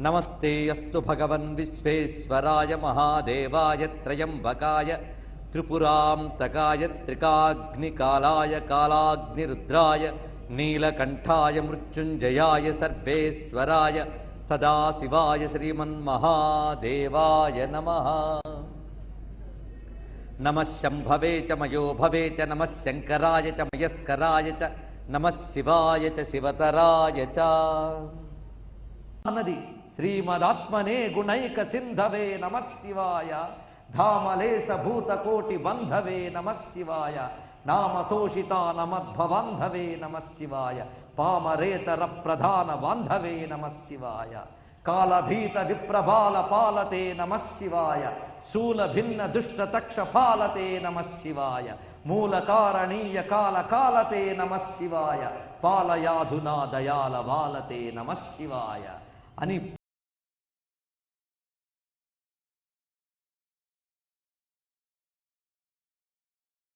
నమస్తే అస్తు భగవన్ విశ్వేశ్వరాయ మహాదేవాయ త్రయంబకాయ త్రిపురాంతకాయ త్రికాగ్నికాలాయ కాలాగ్నిరుద్రాయ నీలకంఠాయ మృత్యుంజయాయ సర్వేశ్వరాయ సదాశివాయ శ్రీమన్మహాదేవాయ నమః. నమః శంభవే చ మయో భవే చ నమః శంకరాయ చ మయస్కరాయ చ నమః శివాయ చ శివతరాయ చ. అన్నది శ్రీమదాత్మనే గుణైక సింధవే నమః శివాయ, ధామలేశ భూతకోటి బంధవే నమః శివాయ, నామశోషితా నమద్భవాంధవే నమః శివాయ, పామరేతర ప్రధాన బాంధవే నమః శివాయ, కాలభీత విప్రబాల పాలతే నమః శివాయ, శూల భిన్న దుష్ట తక్ష పాలతే నమః శివాయ, మూల కారణీయ కాల కాలతే నమః శివాయ, పాలయాధునా దయాల వాలతే నమః శివాయ అని